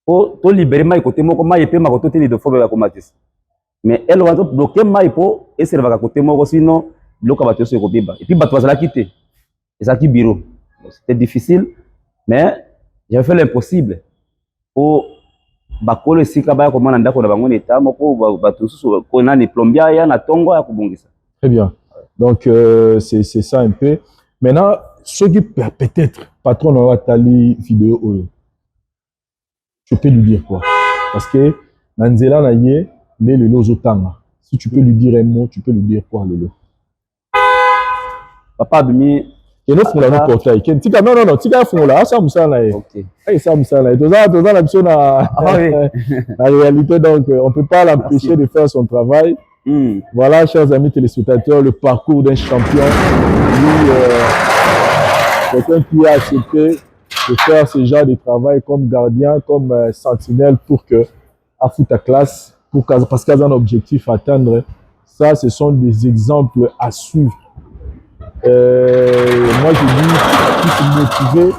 to libérer mai côté moko mai pe ma côté de fo ba komatisa mais elle va bloquer mai po et serva côté moko sinon bloquer bato so kobiba et puis bato bazala quitter et ça qui bureau c'était difficile mais j'ai fait l'impossible pour bakolo esika baya komana ndako na bango na état moko bato susu ko nani plombier ya na tongo ya kobongisa. Très bien. Donc c'est ça un peu. Maintenant ce qui peut-être patron na watali vidéo oyo. Je peux lui dire quoi? Parce que Nanzela na ye mais le lozo tanga. Si tu peux lui dire un mot, tu peux lui dire quoi lelo? Papa demi et nous font la portail. Tika non non non, tika font là, ça musa na ye. OK. Ça musa na ye. Toza la mission na la réalité donc on peut pas l'empêcher de faire son travail. Voilà chers amis téléspectateurs, le parcours d'un champion. Quelqu'un qui a accepté de faire ce genre de travail comme gardien, comme sentinelle pour que à foutre ta classe, parce qu'il y a un objectif à atteindre. Ça, ce sont des exemples à suivre. Moi, je dis, qui se motiver,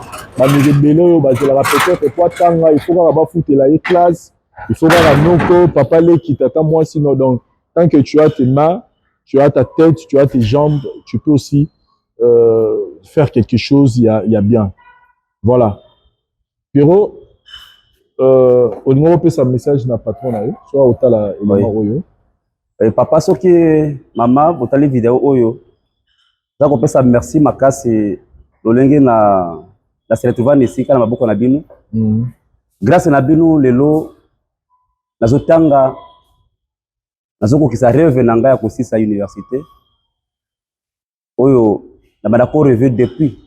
peut-être quoi il faut qu'on foutre la classe, il faut qu'on papa qui t'attend moi sinon donc tant que tu as tes mains, tu as ta tête, tu as tes jambes, tu peux aussi faire quelque chose, il y a bien. Voilà. Pierrot, au niveau de sa message na patron na yo, soit au tala oyo. Papa soki maman botali vidéo oyo. Ça qu'on peut ça merci makasi lolenge na se retrouver ici na maboko na bino. Grâce na bino lelo nazotanga nazoko kisa rêve na ngai ya kosisa université. Oyo na bandako rêve depuis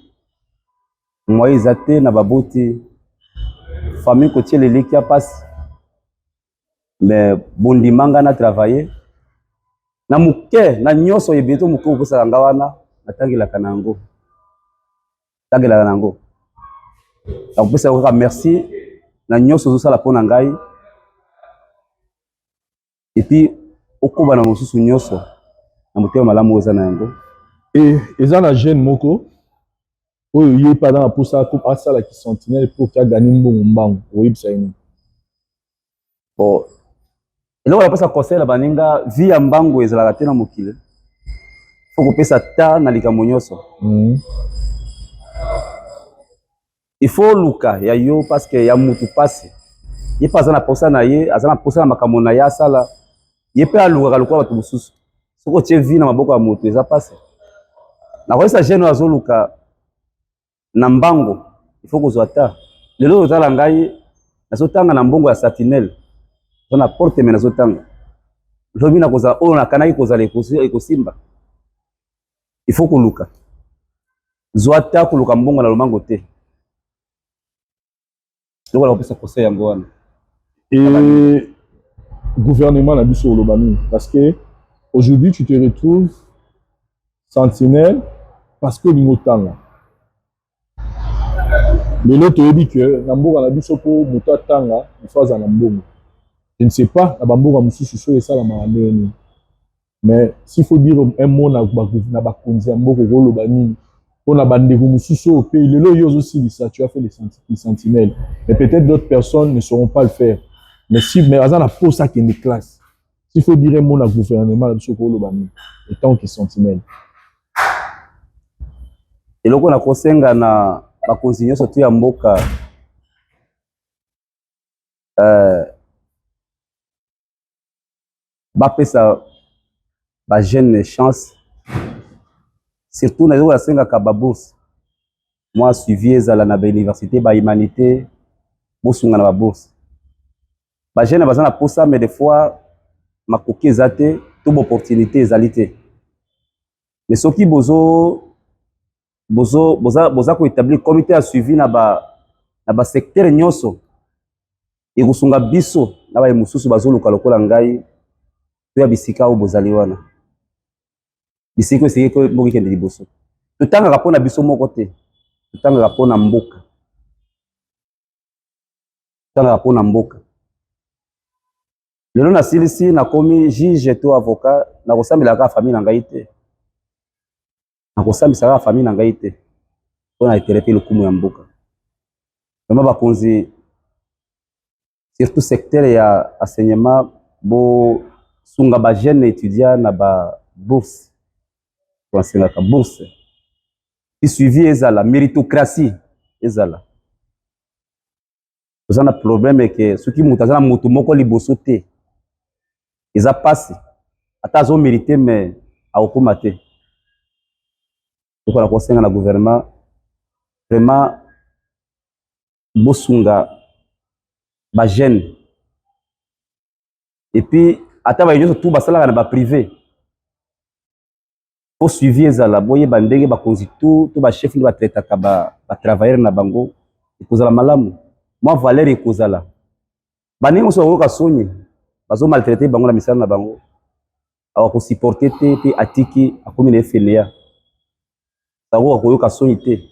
Moïse até na baboti famille côté les qui a passe mais bondimanga na travailler na muke na nyoso yebeto muke okosa ngawana natangela kanango tangela kanango donc pesa ko merci na nyoso zo sala pona ngai et puis okoba na mosusu nyoso na mutema malamu oza na yango et eza na jeune moko oyo ye pas dans pour ça comme asala qui sentinelle pour qu'il gagne mbongo mbango oyibisa yini bon eloko na pesa conseil la baninga vie ya mbango ezalaka te na mokile faut kopesa ta na likambo nyonso il faut luka ya yo parce que ya mutu passe ye pas na posa na ye azana posa na makambo na ya sala ye pe aluka luka bato mosusu soko tie vie na maboko ya mutu eza passe na kosa jeune azoluka na mbango il faut kozwa ta lelo ozala ngai nazotanga na mbongo ya satinel na porte mais nazotanga lobi na koza oyo na kanaki kozala ekosimba il faut koluka zwa ta koluka mbongo na lomango te donc la pesa conseil yango wana et gouvernement na biso olobani parce que aujourd'hui tu te retrouves sentinelle parce que l'ingotanga lelo toyebi que na mboka na biso po moto atanga il faut azala na mbongo. Je ne sais pas na bamboka mosusu so esalama ndeni mais s'il faut dire un mot na bakonzi ya mboka koloba nini mpona bandeko mosusu pe lelo yo ozosilisa tu as fait les sentinelles mais peut-être d'autres personnes ne sauront pas le faire mais aza na posa kende classe s'il faut dire un mot na gouvernement na biso koloba nini etant que sentinelle eloko na kosenga na bakonzi nyonso tu ya mboka bapesa ba jeune chance surtout na yoka senga ka ba bourse moi suivi ezala na ba université ba humanité bosunga na ba bourse ba jeune bazana posa mais des fois makoki ezate tout opportunité ezalité mais soki boza ko établir comité à suivi na ba secteur nyonso et kosunga biso na ba mususu bazoluka lokola ngai to ya bisika o bozali wana bisika esike ko mboki kende liboso totanga pona biso moko te totanga pona mboka totanga pona mboka lelo na silisi na komi juge to avocat na kosambela ka famille na ngai te na kosambisa ka famille na ngai te pona iterete lokumu ya mboka vraiment bakonzi surtout secteur ya enseignement bo sunga ba jeune étudiant na ba bourse basengaka bourse puis suivi ezala méritocratie ezala toza na problème ke soki moto aza na moto moko liboso te eza pasi ata azomérite mais akokoma te tokola kosenga na gouvernement vraiment bosunga ba jeune et puis ata baye nyonso tu basalaka na baprivé po suivi ezala boyeba ndenge bakonzi tu to bachef nde batraitaka batravailleur na bango ekozala malamu mwa valeur ekozala bandenge moso bakoyoka soni bazomaltraite bango na misala na bango awa kosupporte te mpe atiki akomi na efeleya akoka koyoka soni te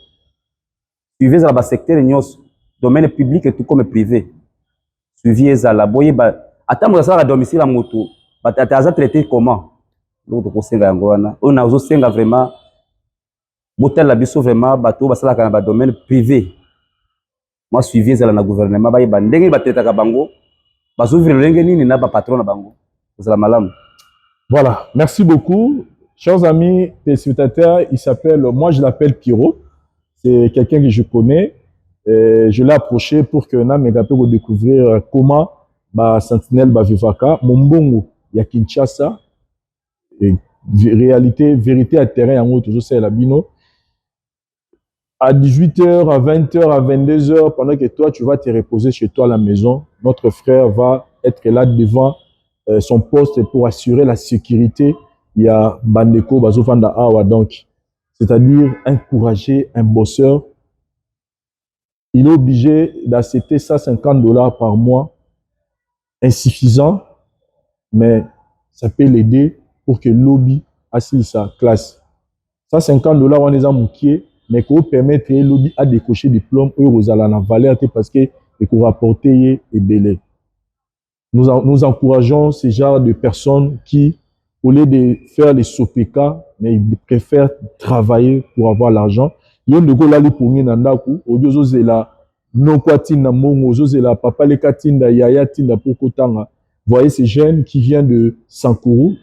suivi ezala basecteur nyonso domaine public et tout comme privé suivi ezala boyeba ata moto asalaka domicile ya moto aza traité comment donc tokosenga yango wana oyo nazosenga vraiment botalela biso vraiment bato basalaka na badomaine privé mwa suivi ezala na gouvernement bayeba ndenge batraitaka bango bazovivre lolenge nini na bapatron na bango kozala malamu. Voilà, merci beaucoup. Chers amis téléspectateurs, il s'appelle, moi je l'appelle Pierrot, c'est quelqu'un que je connais. Je l'ai approché pour que na megape pour découvrir comment Sentinelle vivaka Mombongo ya Kinshasa et réalité vérité à terrain en haut toujours c'est la bino à 18h à 20h à 22h pendant que toi tu vas te reposer chez toi à la maison, notre frère va être là devant son poste pour assurer la sécurité. Il y a Bandeko Bazofanda Awa donc c'est-à-dire encourager un bosseur. Il est obligé d'accepter $150 par mois, insuffisant, mais ça peut l'aider pour que lobby assise sa classe. $150 on les a mouqués, mais qu'on permettre lobby à décocher diplôme aux à la valeur parce que et qu'on rapporter et belé. Nous encourageons ce genre de personnes qui, au lieu de faire les SOPK, mais ils préfèrent travailler pour avoir l'argent. Yon de go lali pour ngina ndaku odio zela non kwa tinda mongo zela papa le katinda yaya tinda pokotanga. Voyez ces jeunes qui vient de Sankuru,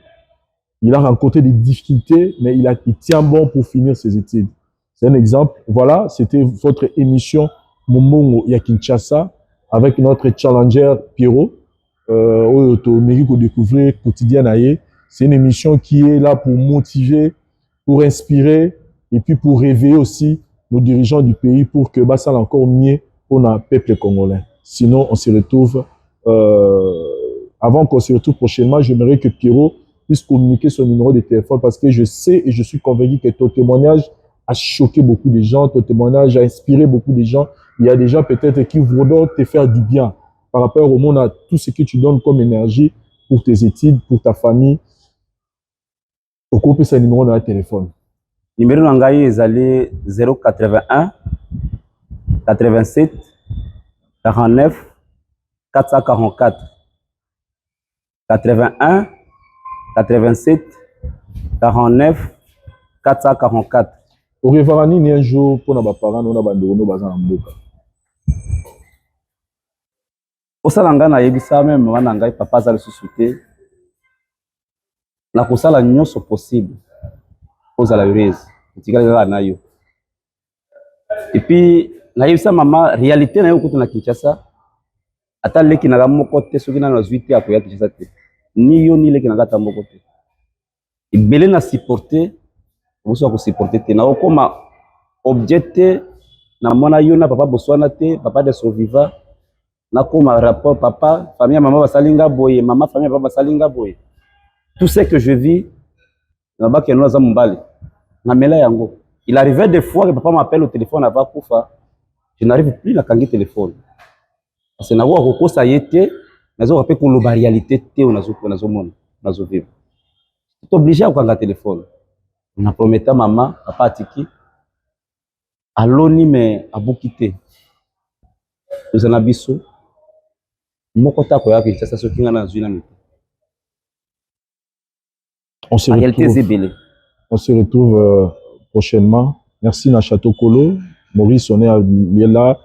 il a rencontré des difficultés mais il tient bon pour finir ses études. C'est un exemple. Voilà, c'était votre émission Momongo ya Kinshasa avec notre challenger Pierrot. Au mérite de découvrir quotidien aye. C'est une émission qui est là pour motiver, pour inspirer et puis pour réveiller aussi nos dirigeants du pays pour que ça encore mieux pour le peuple congolais. Sinon, on se retrouve, avant qu'on se retrouve prochainement, j'aimerais que Pierrot puisse communiquer son numéro de téléphone parce que je sais et je suis convaincu que ton témoignage a choqué beaucoup de gens, ton témoignage a inspiré beaucoup de gens. Il y a des gens peut-être qui voudront te faire du bien par rapport au monde, à tout ce que tu donnes comme énergie pour tes études, pour ta famille. Au groupe, c'est un numéro dans le téléphone. Numéro nangai ezali 081 87 49 444 81 87 49 444. Au revoir ni un jour pour nos parents nous na bandeko no baza na mboka. Osala nga na yebisa même maman nangai papa za le susciter na kosala nyonso possible ozala heureuse tikala na yo. Et puis na yebisa maman réalité na yo kutu na Kinshasa ata leki na moko te soki na 18 ya koya Kinshasa te ni yo ni leki na kata moko te ibele na supporter oso ko supporter te na okoma objecte na mona yo na papa boswana te papa de survivant na koma rapport papa famille maman basalinga boye maman famille papa basalinga boye. Tout ce que je vis na ba ke no za mumbali na mela yango. Il arrivait des fois que papa m'appelle au téléphone avant kufa, je n'arrive plus à kangi téléphone parce que na ko ko sa yete nazo rappel ko lo réalité te nazo mona nazo vivre. Tu es obligé à kanga téléphone. On a promis à maman papa atiki aloni mais abukité. Nous en abisso moko ta ko ya ki ça so kinga na zuina mi. On se retrouve prochainement. Merci na Château Kolo. Maurice, on est là.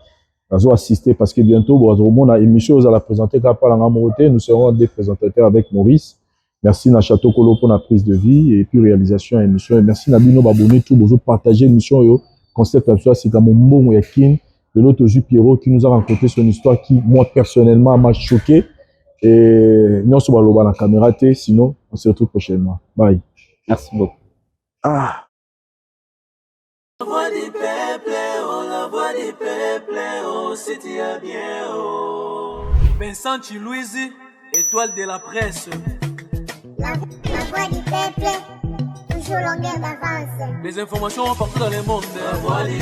assister parce que bientôt, on a émission à la présenter nous serons des présentateurs avec Maurice. Merci na Château Kolo pour la prise de vie et puis réalisation de l'émission. Et merci Nabino Babone tout pour partager l'émission. Concept absolument, c'est comme mon Yakin de l'autre Pierrot qui nous a raconté son histoire qui, moi, personnellement, m'a choqué. Et nous sommes dans la caméra, sinon, on se retrouve prochainement. Bye. Merci beaucoup. Ah. La voix du peuple, oh, la voix du peuple, oh, c'était bien, oh. Vincent Chilouise, étoile de la presse. La voix du peuple, toujours longueur d'avance. Des informations partout dans le monde. La voix du